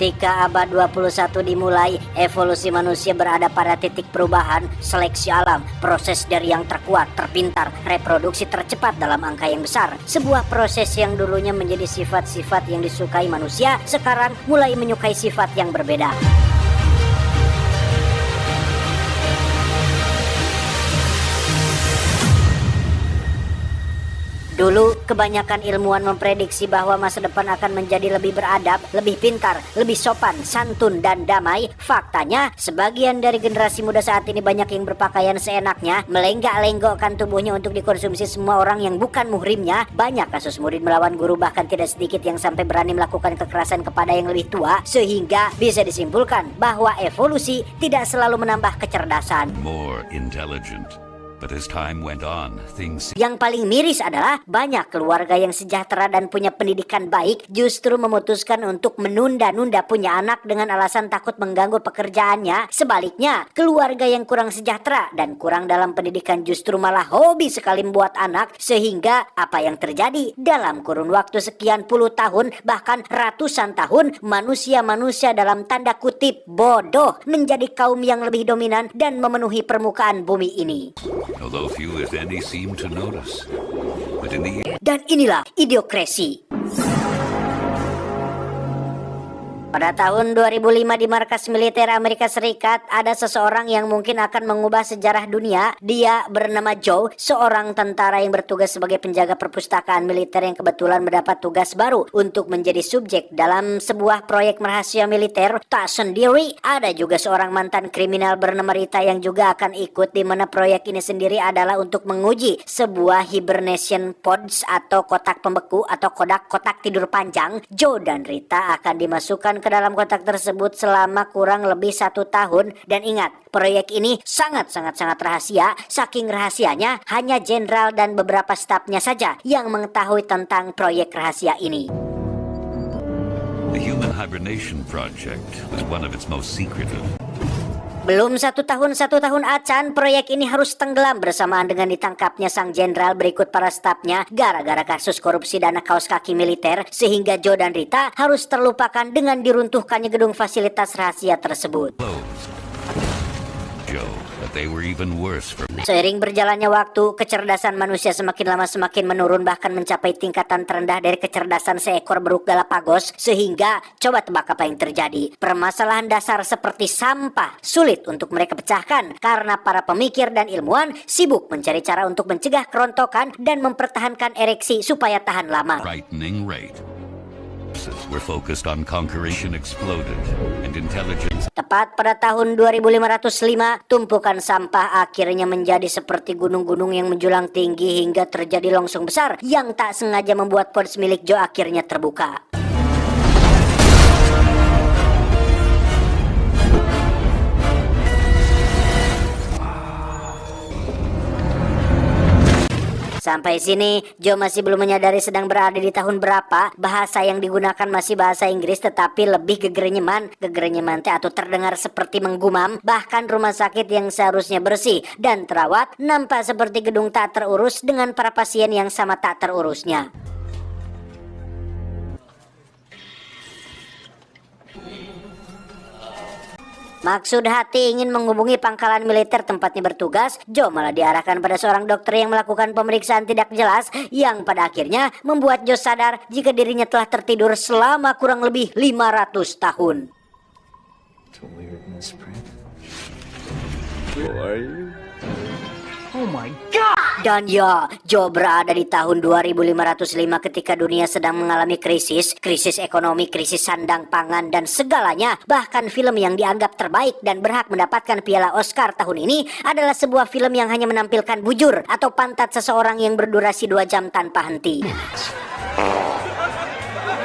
Ketika abad 21 dimulai, evolusi manusia berada pada titik perubahan, seleksi alam, proses dari yang terkuat, terpintar, reproduksi tercepat dalam angka yang besar. Sebuah proses yang dulunya menjadi sifat-sifat yang disukai manusia, sekarang mulai menyukai sifat yang berbeda. Dulu, kebanyakan ilmuwan memprediksi bahwa masa depan akan menjadi lebih beradab, lebih pintar, lebih sopan, santun, dan damai. Faktanya, sebagian dari generasi muda saat ini banyak yang berpakaian seenaknya, melenggak-lenggokkan tubuhnya untuk dikonsumsi semua orang yang bukan muhrimnya. Banyak kasus murid melawan guru, bahkan tidak sedikit yang sampai berani melakukan kekerasan kepada yang lebih tua, sehingga bisa disimpulkan bahwa evolusi tidak selalu menambah kecerdasan. More intelligent. But as time went on, Yang paling miris adalah banyak keluarga yang sejahtera dan punya pendidikan baik justru memutuskan untuk menunda-nunda punya anak dengan alasan takut mengganggu pekerjaannya. Sebaliknya, keluarga yang kurang sejahtera dan kurang dalam pendidikan justru malah hobi sekali membuat anak, sehingga apa yang terjadi dalam kurun waktu sekian puluh tahun bahkan ratusan tahun, manusia-manusia dalam tanda kutip bodoh menjadi kaum yang lebih dominan dan memenuhi permukaan bumi ini. although few if any seem to notice. But in the Dan inilah idiokrasi. Pada tahun 2005 di markas militer Amerika Serikat ada seseorang yang mungkin akan mengubah sejarah dunia. Dia bernama Joe, seorang tentara yang bertugas sebagai penjaga perpustakaan militer yang kebetulan mendapat tugas baru untuk menjadi subjek dalam sebuah proyek rahasia militer. Tak sendiri, ada juga seorang mantan kriminal bernama Rita yang juga akan ikut, di mana proyek ini sendiri adalah untuk menguji sebuah hibernation pods atau kotak pembeku atau kotak tidur panjang. Joe dan Rita akan dimasukkan ke dalam kotak tersebut selama kurang lebih 1 tahun. Dan ingat, proyek ini sangat rahasia. Saking rahasianya, hanya jenderal dan beberapa stafnya saja yang mengetahui tentang proyek rahasia ini. The Human Hibernation Project was one of its most secretive. Belum 1 tahun acan, proyek ini harus tenggelam bersamaan dengan ditangkapnya sang jenderal berikut para stafnya gara-gara kasus korupsi dana kaos kaki militer, sehingga Joe dan Rita harus terlupakan dengan diruntuhkannya gedung fasilitas rahasia tersebut. Joe, but they were even worse for me. Seiring berjalannya waktu, kecerdasan manusia semakin lama semakin menurun, bahkan mencapai tingkatan terendah dari kecerdasan seekor beruk Galapagos, sehingga coba tebak apa yang terjadi. Permasalahan dasar seperti sampah sulit untuk mereka pecahkan karena para pemikir dan ilmuwan sibuk mencari cara untuk mencegah kerontokan dan mempertahankan ereksi supaya tahan lama. Frightening rate. Were focused on conquering exploded and intelligence. Tepat pada tahun 2505, tumpukan sampah akhirnya menjadi seperti gunung-gunung yang menjulang tinggi hingga terjadi longsong besar yang tak sengaja membuat pods milik Joe akhirnya terbuka. Sampai sini, Joe masih belum menyadari sedang berada di tahun berapa. Bahasa yang digunakan masih bahasa Inggris, tetapi lebih gegerenyeman atau terdengar seperti menggumam. Bahkan rumah sakit yang seharusnya bersih dan terawat nampak seperti gedung tak terurus dengan para pasien yang sama tak terurusnya. Maksud hati ingin menghubungi pangkalan militer tempatnya bertugas, Joe malah diarahkan pada seorang dokter yang melakukan pemeriksaan tidak jelas yang pada akhirnya membuat Joe sadar jika dirinya telah tertidur selama kurang lebih 500 tahun. Oh my God! Dan ya, Joe berada di tahun 2505 ketika dunia sedang mengalami krisis ekonomi, krisis sandang pangan dan segalanya. Bahkan film yang dianggap terbaik dan berhak mendapatkan piala Oscar tahun ini adalah sebuah film yang hanya menampilkan bujur atau pantat seseorang yang berdurasi 2 jam tanpa henti.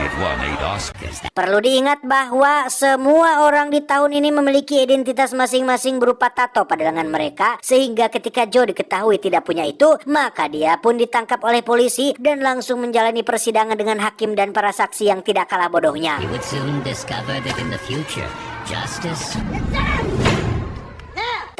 It won 8 Oscars. Perlu diingat bahwa semua orang di tahun ini memiliki identitas masing-masing berupa tato pada lengan mereka, sehingga ketika Joe diketahui tidak punya itu, maka dia pun ditangkap oleh polisi dan langsung menjalani persidangan dengan hakim dan para saksi yang tidak kalah bodohnya. You would soon discover that in the future, justice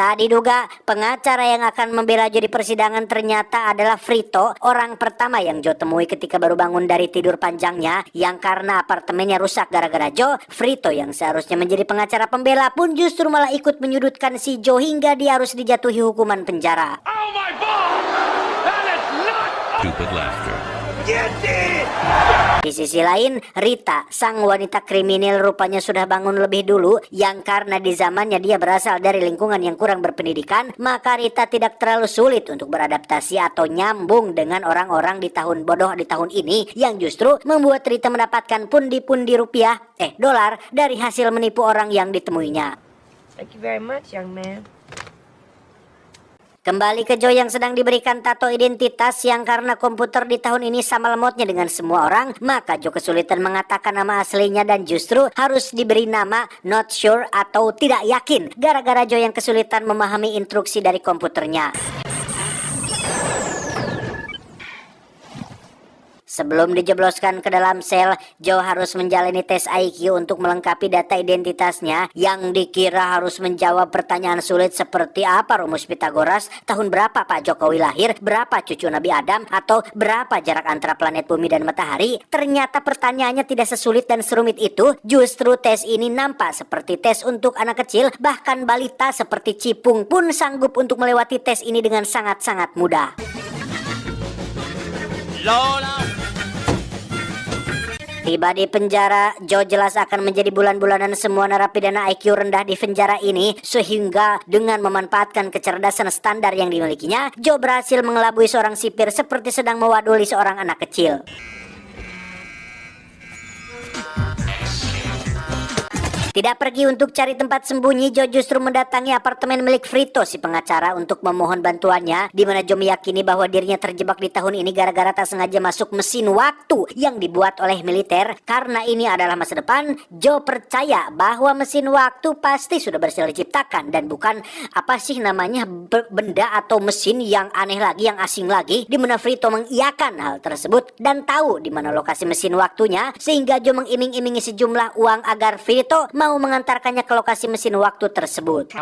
Tak diduga, pengacara yang akan membela Joe di persidangan ternyata adalah Frito, orang pertama yang Joe temui ketika baru bangun dari tidur panjangnya, yang karena apartemennya rusak gara-gara Joe. Frito yang seharusnya menjadi pengacara pembela pun justru malah ikut menyudutkan si Joe hingga dia harus dijatuhi hukuman penjara. Oh my God! That is not Stupid laughter. Di sisi lain, Rita, sang wanita kriminal rupanya sudah bangun lebih dulu, yang karena di zamannya dia berasal dari lingkungan yang kurang berpendidikan, maka Rita tidak terlalu sulit untuk beradaptasi atau nyambung dengan orang-orang di tahun bodoh di tahun ini, yang justru membuat Rita mendapatkan pundi-pundi rupiah, dolar, dari hasil menipu orang yang ditemuinya. Thank you very much, young man. Kembali ke Joe yang sedang diberikan tato identitas, yang karena komputer di tahun ini sama lemotnya dengan semua orang, maka Joe kesulitan mengatakan nama aslinya dan justru harus diberi nama not sure atau tidak yakin, gara-gara Joe yang kesulitan memahami instruksi dari komputernya. Sebelum dijebloskan ke dalam sel, Joe harus menjalani tes IQ untuk melengkapi data identitasnya, yang dikira harus menjawab pertanyaan sulit seperti apa rumus Pitagoras, tahun berapa Pak Jokowi lahir, berapa cucu Nabi Adam, atau berapa jarak antara planet bumi dan matahari. Ternyata pertanyaannya tidak sesulit dan serumit itu. Justru tes ini nampak seperti tes untuk anak kecil, bahkan balita seperti Cipung pun sanggup untuk melewati tes ini dengan sangat-sangat mudah. Tiba di penjara, Joe jelas akan menjadi bulan-bulanan semua narapidana IQ rendah di penjara ini, sehingga dengan memanfaatkan kecerdasan standar yang dimilikinya, Joe berhasil mengelabui seorang sipir seperti sedang mewaduli seorang anak kecil. Tidak pergi untuk cari tempat sembunyi, Joe justru mendatangi apartemen milik Frito, si pengacara, untuk memohon bantuannya, di mana Joe meyakini bahwa dirinya terjebak di tahun ini gara-gara tak sengaja masuk mesin waktu yang dibuat oleh militer. Karena ini adalah masa depan, Joe percaya bahwa mesin waktu pasti sudah berhasil diciptakan dan bukan benda atau mesin yang aneh lagi, yang asing lagi, di mana Frito mengiyakan hal tersebut dan tahu di mana lokasi mesin waktunya, sehingga Joe mengiming-imingi sejumlah uang agar Frito mau mengantarkannya ke lokasi mesin waktu tersebut.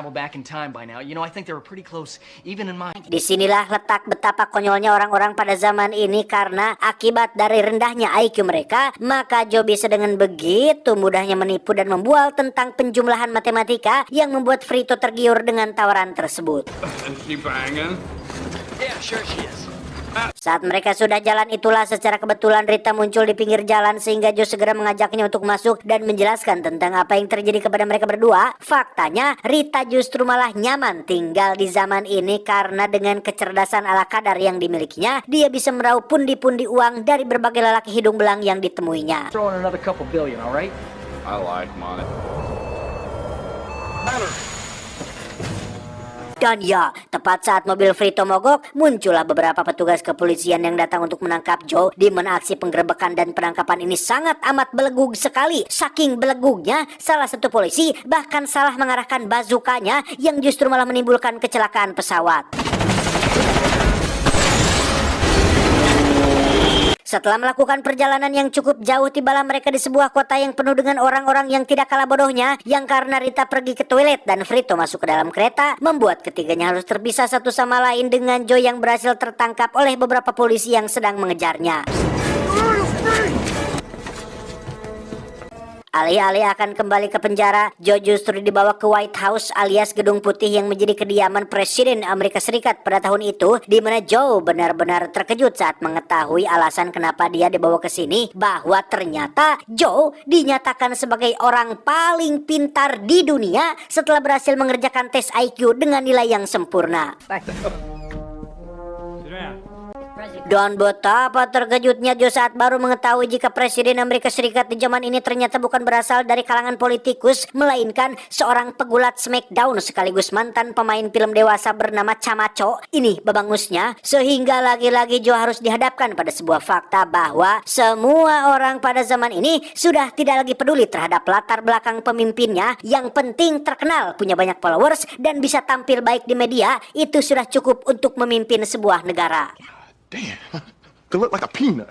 Disinilah letak betapa konyolnya orang-orang pada zaman ini, karena akibat dari rendahnya IQ mereka, maka Joe bisa dengan begitu mudahnya menipu dan membual tentang penjumlahan matematika yang membuat Frito tergiur dengan tawaran tersebut. Saat mereka sudah jalan itulah secara kebetulan Rita muncul di pinggir jalan, sehingga Joe segera mengajaknya untuk masuk dan menjelaskan tentang apa yang terjadi kepada mereka berdua. Faktanya Rita justru malah nyaman tinggal di zaman ini, karena dengan kecerdasan ala kadar yang dimilikinya, dia bisa meraup pundi-pundi uang dari berbagai lelaki hidung belang yang ditemuinya. Dan ya, tepat saat mobil Frito mogok, muncullah beberapa petugas kepolisian yang datang untuk menangkap Joe, di mana aksi penggerebekan dan penangkapan ini sangat amat belegug sekali. Saking belegugnya, salah satu polisi bahkan salah mengarahkan bazukanya, yang justru malah menimbulkan kecelakaan pesawat. Setelah melakukan perjalanan yang cukup jauh, tibalah mereka di sebuah kota yang penuh dengan orang-orang yang tidak kalah bodohnya, yang karena Rita pergi ke toilet dan Frito masuk ke dalam kereta, membuat ketiganya harus terpisah satu sama lain, dengan Joe yang berhasil tertangkap oleh beberapa polisi yang sedang mengejarnya. Alih-alih akan kembali ke penjara, Joe justru dibawa ke White House alias Gedung Putih yang menjadi kediaman Presiden Amerika Serikat pada tahun itu, di mana Joe benar-benar terkejut saat mengetahui alasan kenapa dia dibawa ke sini, bahwa ternyata Joe dinyatakan sebagai orang paling pintar di dunia setelah berhasil mengerjakan tes IQ dengan nilai yang sempurna. Dan betapa terkejutnya Joe saat baru mengetahui jika Presiden Amerika Serikat di zaman ini ternyata bukan berasal dari kalangan politikus, melainkan seorang pegulat Smackdown sekaligus mantan pemain film dewasa bernama Camacho. Ini babangusnya, sehingga lagi-lagi Joe harus dihadapkan pada sebuah fakta bahwa semua orang pada zaman ini sudah tidak lagi peduli terhadap latar belakang pemimpinnya. Yang penting terkenal, punya banyak followers, dan bisa tampil baik di media. Itu sudah cukup untuk memimpin sebuah negara. Damn, they look like a peanut.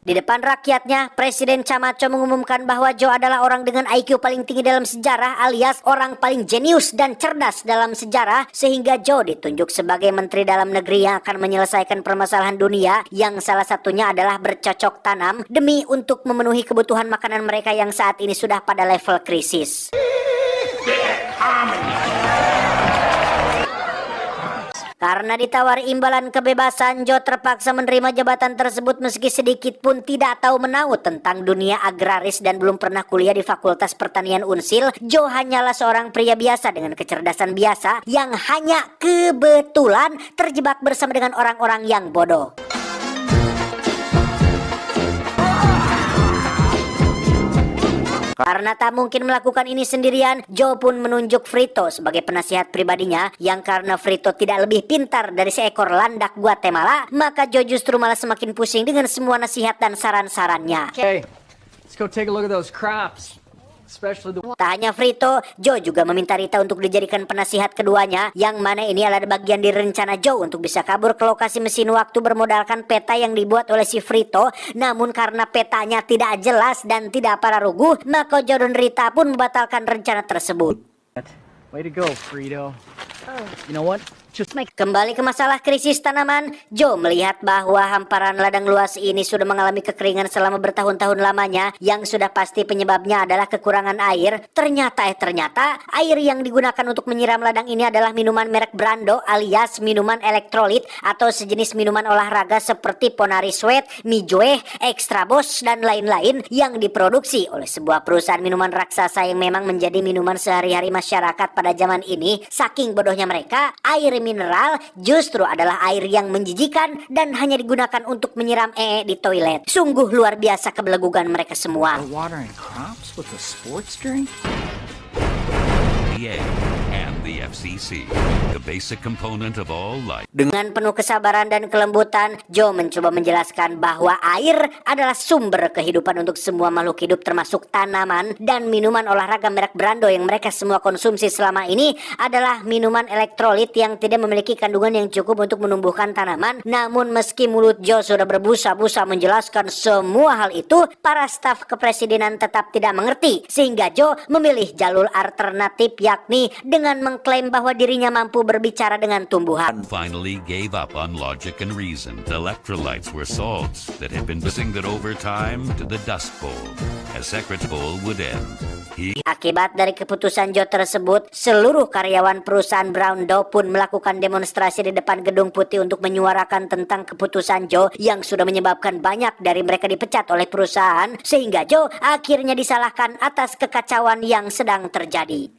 Di depan rakyatnya, Presiden Camacho mengumumkan bahwa Joe adalah orang dengan IQ paling tinggi dalam sejarah alias orang paling jenius dan cerdas dalam sejarah, sehingga Joe ditunjuk sebagai Menteri Dalam Negeri yang akan menyelesaikan permasalahan dunia yang salah satunya adalah bercocok tanam demi untuk memenuhi kebutuhan makanan mereka yang saat ini sudah pada level krisis. Karena ditawari imbalan kebebasan, Joe terpaksa menerima jabatan tersebut meski sedikit pun tidak tahu menahu tentang dunia agraris dan belum pernah kuliah di Fakultas Pertanian Unsil. Joe hanyalah seorang pria biasa dengan kecerdasan biasa yang hanya kebetulan terjebak bersama dengan orang-orang yang bodoh. Karena tak mungkin melakukan ini sendirian, Joe pun menunjuk Frito sebagai penasihat pribadinya, yang karena Frito tidak lebih pintar dari seekor landak Guatemala, maka Joe justru malah semakin pusing dengan semua nasihat dan saran-sarannya. Okay, let's go take a look at those crops. Especially the Tak hanya Frito, Joe juga meminta Rita untuk dijadikan penasihat keduanya, yang mana ini adalah bagian dari rencana Joe untuk bisa kabur ke lokasi mesin waktu bermodalkan peta yang dibuat oleh si Frito. Namun karena petanya tidak jelas dan tidak pararuguh, maka Joe dan Rita pun membatalkan rencana tersebut. way to go, Frito. You know what? Just Kembali ke masalah krisis tanaman, Joe melihat bahwa hamparan ladang luas ini sudah mengalami kekeringan selama bertahun-tahun lamanya, yang sudah pasti penyebabnya adalah kekurangan air. Ternyata air yang digunakan untuk menyiram ladang ini adalah minuman merek Brando alias minuman elektrolit atau sejenis minuman olahraga seperti Ponari Sweat, Mijoe, Extra Boss, dan lain-lain yang diproduksi oleh sebuah perusahaan minuman raksasa yang memang menjadi minuman sehari-hari masyarakat pada zaman ini. Saking bodohnya mereka, air mineral justru adalah air yang menjijikan dan hanya digunakan untuk menyiram di toilet. Sungguh luar biasa kebelegugan mereka semua. watering crops with a sports drink? EA and the FCC, the basic component of all life. Dengan penuh kesabaran dan kelembutan, Joe mencoba menjelaskan bahwa air adalah sumber kehidupan untuk semua makhluk hidup termasuk tanaman, dan minuman olahraga merek Brando yang mereka semua konsumsi selama ini adalah minuman elektrolit yang tidak memiliki kandungan yang cukup untuk menumbuhkan tanaman. Namun meski mulut Joe sudah berbusa-busa menjelaskan semua hal itu, para staf kepresidenan tetap tidak mengerti, sehingga Joe memilih jalur alternatif, yakni dengan mengklaim bahwa dirinya mampu berbicara dengan tumbuhan. Finally gave up on logic and reason. Electrolytes were salts that had been missing that over time to the Dust Bowl. As Secretary Bowl would end, Akibat dari keputusan Joe tersebut, seluruh karyawan perusahaan Brando pun melakukan demonstrasi di depan Gedung Putih untuk menyuarakan tentang keputusan Joe yang sudah menyebabkan banyak dari mereka dipecat oleh perusahaan, sehingga Joe akhirnya disalahkan atas kekacauan yang sedang terjadi.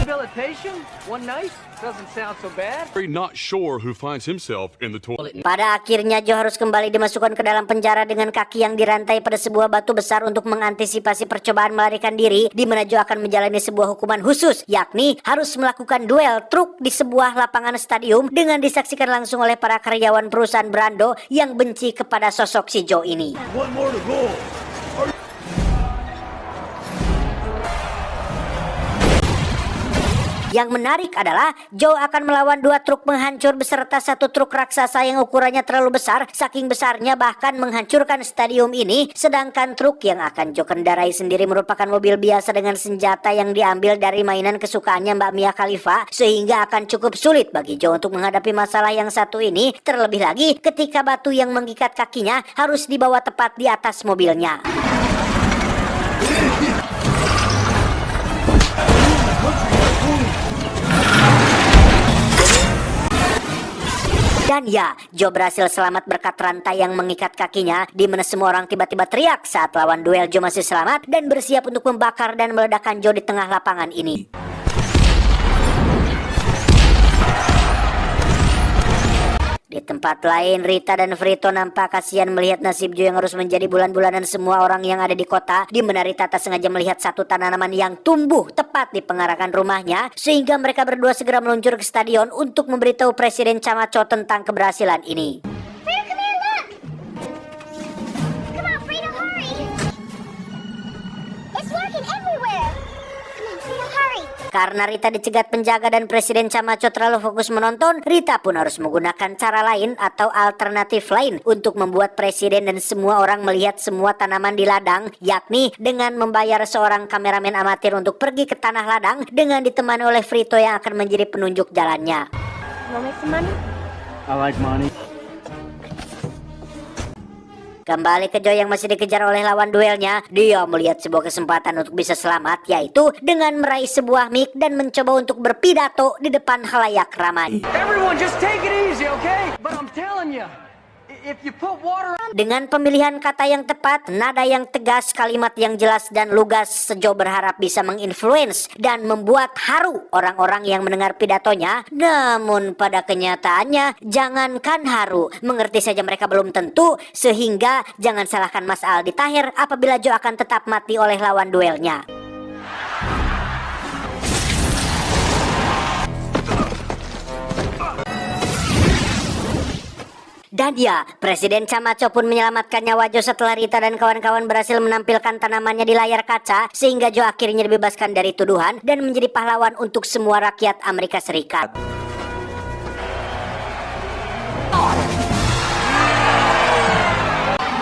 Rehabilitation? One night? Doesn't sound so bad. Very not sure who finds himself in the toilet. Pada akhirnya Joe harus kembali dimasukkan ke dalam penjara dengan kaki yang dirantai pada sebuah batu besar untuk mengantisipasi percobaan melarikan diri, di mana Joe akan menjalani sebuah hukuman khusus, yakni harus melakukan duel truk di sebuah lapangan stadium dengan disaksikan langsung oleh para karyawan perusahaan Brando yang benci kepada sosok si Joe ini. Yang menarik adalah Joe akan melawan 2 truk penghancur beserta 1 truk raksasa yang ukurannya terlalu besar, saking besarnya bahkan menghancurkan stadium ini. Sedangkan truk yang akan Joe kendarai sendiri merupakan mobil biasa dengan senjata yang diambil dari mainan kesukaannya Mbak Mia Khalifa, sehingga akan cukup sulit bagi Joe untuk menghadapi masalah yang satu ini, terlebih lagi ketika batu yang mengikat kakinya harus dibawa tepat di atas mobilnya. Dan ya, Joe berhasil selamat berkat rantai yang mengikat kakinya, di mana semua orang tiba-tiba teriak saat lawan duel Joe masih selamat dan bersiap untuk membakar dan meledakkan Joe di tengah lapangan ini. Di tempat lain, Rita dan Frito nampak kasihan melihat nasib Joe yang harus menjadi bulan-bulanan semua orang yang ada di kota, di mana Rita tak sengaja melihat satu tanaman yang tumbuh tepat di pengarakan rumahnya, sehingga mereka berdua segera meluncur ke stadion untuk memberitahu Presiden Camacho tentang keberhasilan ini. Frito, come here, look! Come on, Frito, hurry! It's working everywhere! Come on, Frito, hurry! Karena Rita dicegat penjaga dan Presiden Camacho terlalu fokus menonton, Rita pun harus menggunakan cara lain atau alternatif lain untuk membuat Presiden dan semua orang melihat semua tanaman di ladang, yakni dengan membayar seorang kameramen amatir untuk pergi ke tanah ladang dengan ditemani oleh Frito yang akan menjadi penunjuk jalannya. Wanna make some money? I like money. Kembali ke Joe yang masih dikejar oleh lawan duelnya, dia melihat sebuah kesempatan untuk bisa selamat, yaitu dengan meraih sebuah mic dan mencoba untuk berpidato di depan khalayak ramai. Everyone, just take it easy, okay? But I'm telling you, if you put water on... Dengan pemilihan kata yang tepat, nada yang tegas, kalimat yang jelas dan lugas, Joe berharap bisa menginfluence dan membuat haru orang-orang yang mendengar pidatonya. Namun pada kenyataannya, jangankan haru, mengerti saja mereka belum tentu, sehingga jangan salahkan Mas Aldi Tahir apabila Joe akan tetap mati oleh lawan duelnya. Dan ya, Presiden Camacho pun menyelamatkan nyawa Joe setelah Rita dan kawan-kawan berhasil menampilkan tanamannya di layar kaca, sehingga Joe akhirnya dibebaskan dari tuduhan dan menjadi pahlawan untuk semua rakyat Amerika Serikat.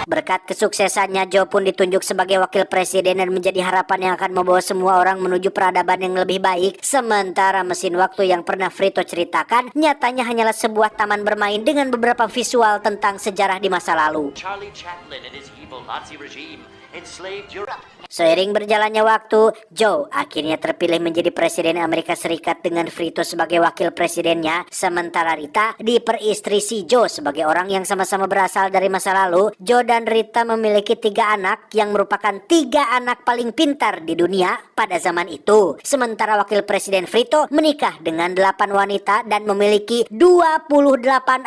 Berkat kesuksesannya, Joe pun ditunjuk sebagai wakil presiden dan menjadi harapan yang akan membawa semua orang menuju peradaban yang lebih baik. Sementara mesin waktu yang pernah Frito ceritakan nyatanya hanyalah sebuah taman bermain dengan beberapa visual tentang sejarah di masa lalu. Charlie Chaplin and his evil Nazi regime enslaved Europe. Seiring berjalannya waktu, Joe akhirnya terpilih menjadi Presiden Amerika Serikat dengan Frito sebagai wakil presidennya. Sementara Rita diperistri si Joe sebagai orang yang sama-sama berasal dari masa lalu. Joe dan Rita memiliki 3 anak yang merupakan 3 anak paling pintar di dunia pada zaman itu. Sementara wakil presiden Frito menikah dengan 8 wanita dan memiliki 28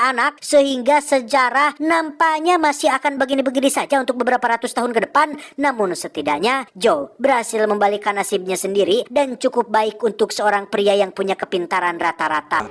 anak, sehingga sejarah nampaknya masih akan begini-begini saja untuk beberapa ratus tahun ke depan. Namun setidaknya Joe berhasil membalikkan nasibnya sendiri dan cukup baik untuk seorang pria yang punya kepintaran rata-rata.